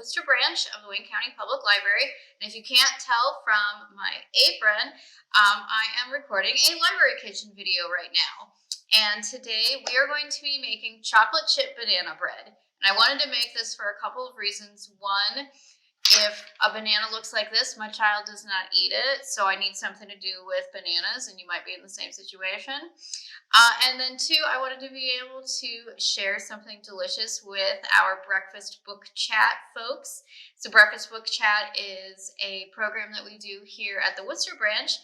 Worcester branch of the Wayne County Public Library. And if you can't tell from my apron, I am recording a library kitchen video right now. And today we are going to be making chocolate chip banana bread. And I wanted to make this for a couple of reasons. One, if a banana looks like this, my child does not eat it, so I need something to do with bananas, and you might be in the same situation. And then two, I wanted to be able to share something delicious with our Breakfast Book Chat folks. So Breakfast Book Chat is a program that we do here at the Worcester branch,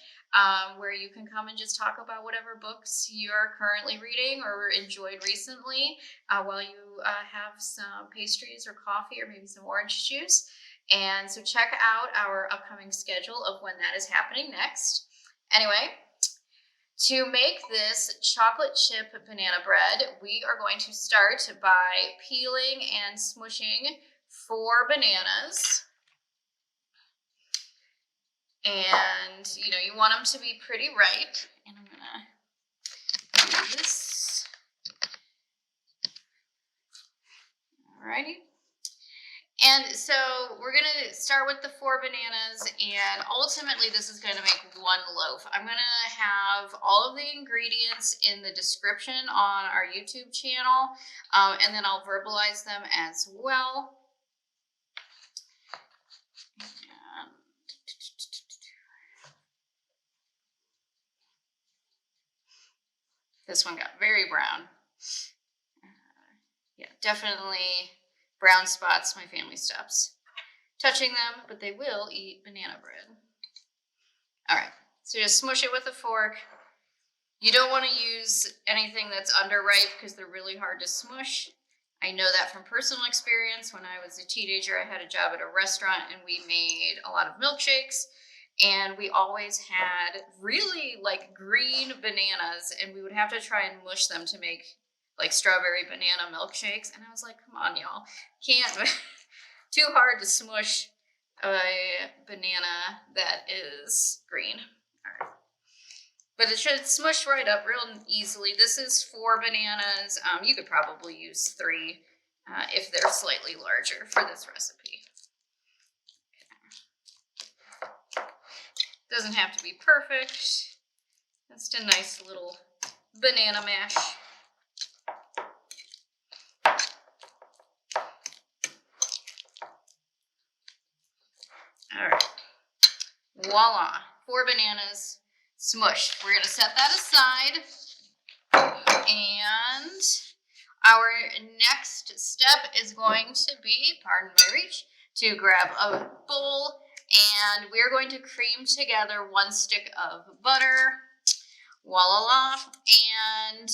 where you can come and just talk about whatever books you're currently reading or enjoyed recently, while you have some pastries or coffee or maybe some orange juice. And so check out our upcoming schedule of when that is happening next. Anyway, to make this chocolate chip banana bread, we are going to start by peeling and smushing 4 bananas. And, you want them to be pretty ripe. And I'm going to do this. Alrighty. And so we're going to start with the 4 bananas, and ultimately this is going to make 1 loaf. I'm going to have all of the ingredients in the description on our YouTube channel, and then I'll verbalize them as well. This one got very brown. Yeah, definitely brown spots. My family stops touching them, but they will eat banana bread. All right, so just smush it with a fork. You don't want to use anything that's underripe because they're really hard to smush. I know that from personal experience. When I was a teenager, I had a job at a restaurant and we made a lot of milkshakes, and we always had really green bananas, and we would have to try and mush them to make strawberry banana milkshakes. And I was like, come on, y'all. Can't. Too hard to smush a banana that is green. All right. But it should smush right up real easily. This is 4 bananas. You could probably use 3 if they're slightly larger for this recipe. Doesn't have to be perfect. Just a nice little banana mash. All right, voila, 4 bananas smushed. We're going to set that aside, and our next step is going to be, pardon my reach, to grab a bowl, and we're going to cream together 1 stick of butter, voila, and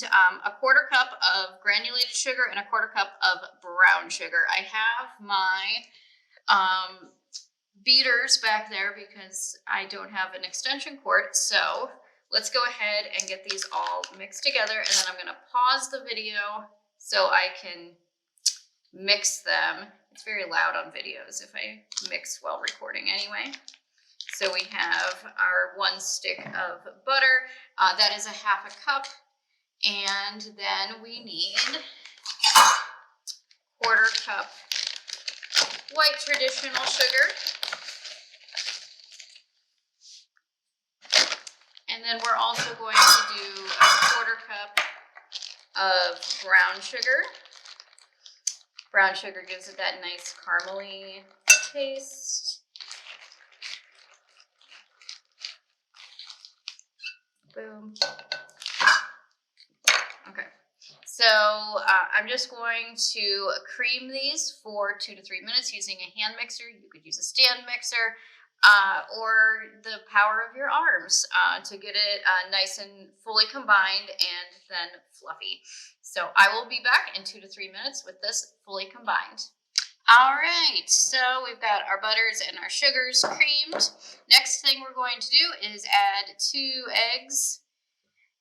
a 1/4 cup of granulated sugar and a 1/4 cup of brown sugar. I have my beaters back there because I don't have an extension cord. So let's go ahead and get these all mixed together, and then I'm going to pause the video so I can mix them. It's very loud on videos if I mix while recording anyway. So we have our 1 stick of butter. That is a 1/2 cup. And then we need 1/4 cup white traditional sugar. And then we're also going to do a 1/4 cup of brown sugar. Brown sugar gives it that nice caramely taste. Boom. Okay. So I'm just going to cream these for 2 to 3 minutes using a hand mixer. You could use a stand mixer. Or the power of your arms to get it nice and fully combined and then fluffy. So I will be back in 2 to 3 minutes with this fully combined. All right, so we've got our butters and our sugars creamed. Next thing we're going to do is add 2 eggs,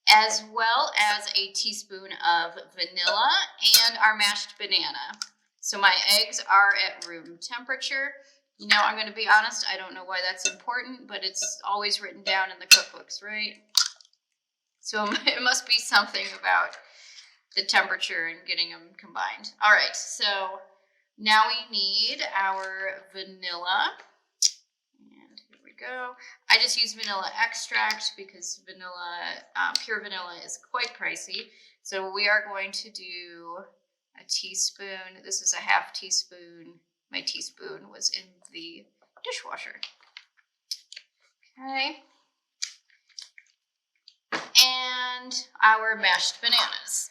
as well as a teaspoon of vanilla and our mashed banana. So my eggs are at room temperature. I'm going to be honest, I don't know why that's important, but it's always written down in the cookbooks, right? So it must be something about the temperature and getting them combined. All right, so Now we need our vanilla. And here we go. I just use vanilla extract because pure vanilla is quite pricey. So we are going to do a teaspoon. This is a half teaspoon. My teaspoon was in the dishwasher. Okay. And our mashed bananas.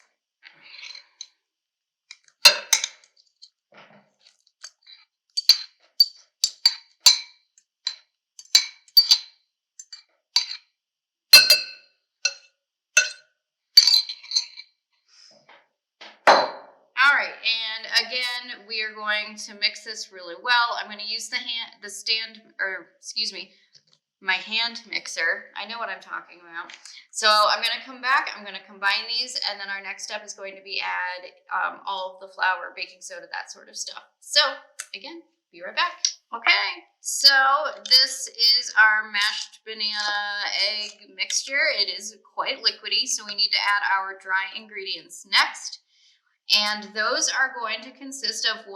All right, and again, we are going to mix this really well. I'm going to use my hand mixer. I know what I'm talking about. So I'm going to come back, I'm going to combine these, and then our next step is going to be add all of the flour, baking soda, that sort of stuff. So again, be right back. Okay, so this is our mashed banana egg mixture. It is quite liquidy, so we need to add our dry ingredients next. And those are going to consist of 1.5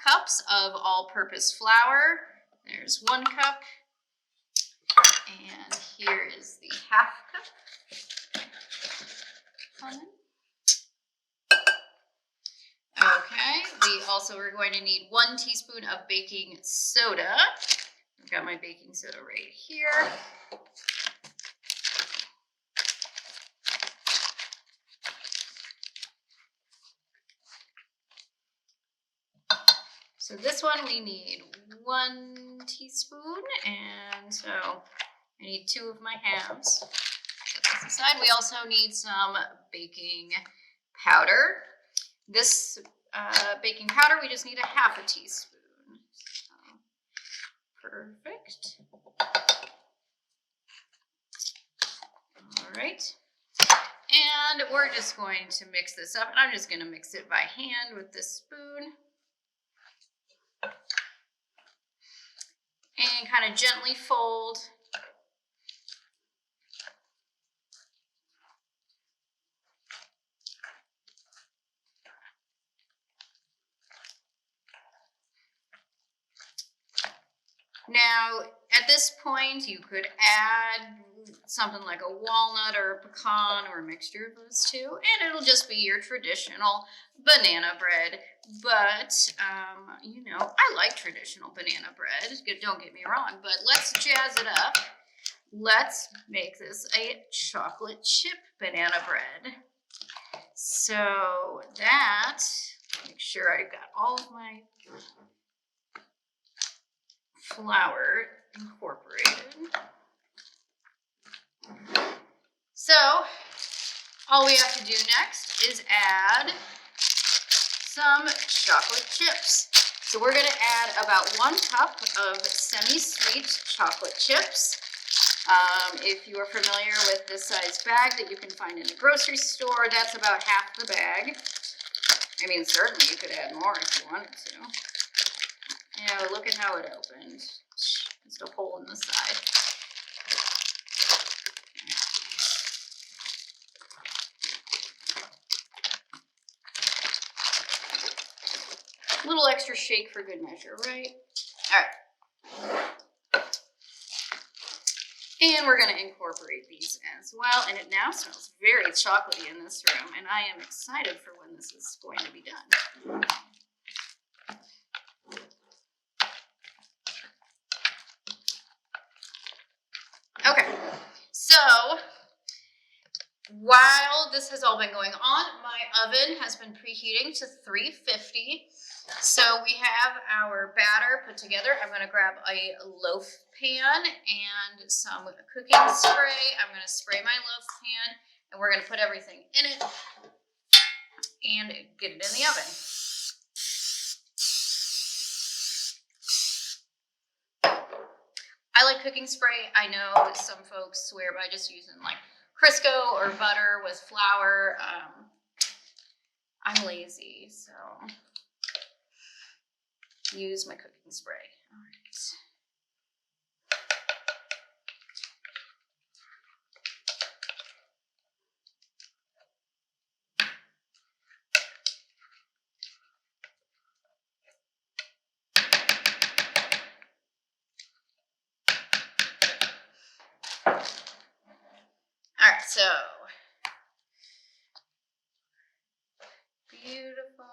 cups of all-purpose flour. There's 1 cup. And here is the half cup. Okay, we also are going to need 1 teaspoon of baking soda. I've got my baking soda right here. So this one we need 1 teaspoon, and so I need 2 of my halves. Set this aside. We also need some baking powder. This baking powder, we just need 1/2 teaspoon. So, perfect. All right. And we're just going to mix this up. And I'm just going to mix it by hand with this spoon. And kind of gently fold. Now, at this point, you could add something like a walnut or a pecan or a mixture of those two, and it'll just be your traditional banana bread. But, you know, I like traditional banana bread. Don't get me wrong, but let's jazz it up. Let's make this a chocolate chip banana bread. So that, make sure I got all of my flour incorporated. So all we have to do next is add some chocolate chips. So we're going to add about 1 cup of semi-sweet chocolate chips. If you are familiar with this size bag that you can find in the grocery store, that's about 1/2 the bag. I mean, certainly you could add more if you wanted to. You know, look at how it opened. Just a hole in the side. A little extra shake for good measure, right? All right. And we're going to incorporate these as well. And it now smells very chocolatey in this room. And I am excited for when this is going to be done. Okay, so while this has all been going on, my oven has been preheating to 350. So we have our batter put together. I'm going to grab a loaf pan and some cooking spray. I'm going to spray my loaf pan, and we're going to put everything in it and get it in the oven. I like cooking spray. I know some folks swear by just using like Crisco or butter with flour. I'm lazy, so use my cooking spray. All right. so beautiful.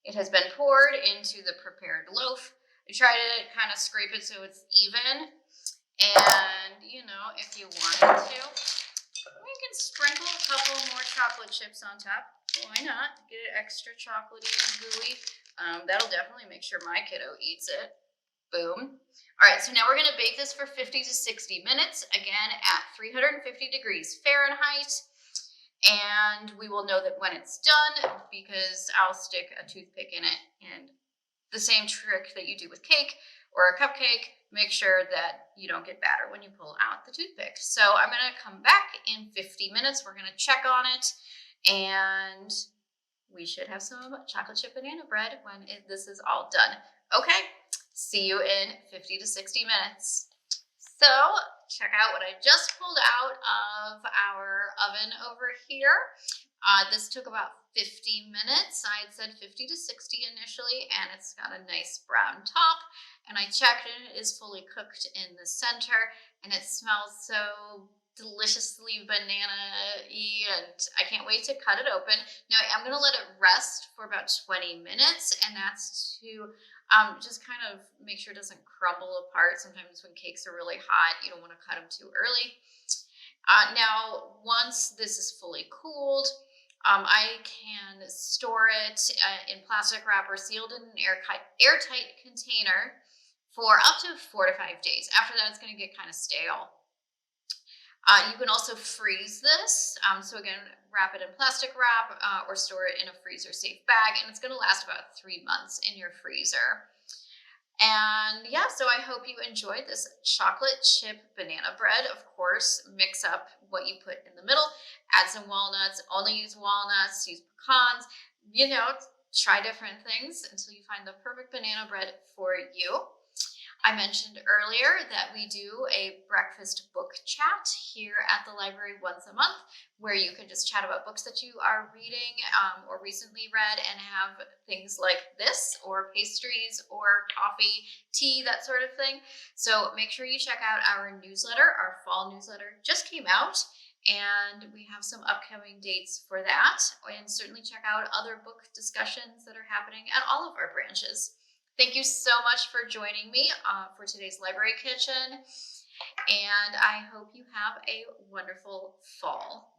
It has been poured into the prepared loaf. I try to kind of scrape it so it's even. And, you know, if you wanted to, you can sprinkle a couple more chocolate chips on top. Why not? Get it extra chocolatey and gooey. That'll definitely make sure my kiddo eats it. Boom. All right, so now we're going to bake this for 50 to 60 minutes, again at 350 degrees Fahrenheit. And we will know that when it's done because I'll stick a toothpick in it. And the same trick that you do with cake or a cupcake, make sure that you don't get batter when you pull out the toothpick. So I'm going to come back in 50 minutes. We're going to check on it, and we should have some chocolate chip banana bread when this is all done. Okay, see you in 50 to 60 minutes. So check out what I just pulled out of our oven over here. This took about 50 minutes. I had said 50 to 60 initially, and it's got a nice brown top. And I checked, and it is fully cooked in the center, and it smells so deliciously banana-y, and I can't wait to cut it open. Now I'm going to let it rest for about 20 minutes, and that's to just kind of make sure it doesn't crumble apart. Sometimes when cakes are really hot, you don't want to cut them too early. Now, once this is fully cooled, I can store it in plastic wrap or sealed in an airtight container for up to 4 to 5 days. After that, it's going to get kind of stale. You can also freeze this. So again, wrap it in plastic wrap or store it in a freezer safe bag, and it's going to last about 3 months in your freezer. And yeah, so I hope you enjoyed this chocolate chip banana bread. Of course, mix up what you put in the middle, add some walnuts, only use walnuts, use pecans, you know, try different things until you find the perfect banana bread for you. I mentioned earlier that we do a breakfast book chat here at the library once a month, where you can just chat about books that you are reading or recently read, and have things like this or pastries or coffee, tea, that sort of thing. So make sure you check out our newsletter. Our fall newsletter just came out, and we have some upcoming dates for that. And certainly check out other book discussions that are happening at all of our branches. Thank you so much for joining me for today's Library Kitchen, and I hope you have a wonderful fall.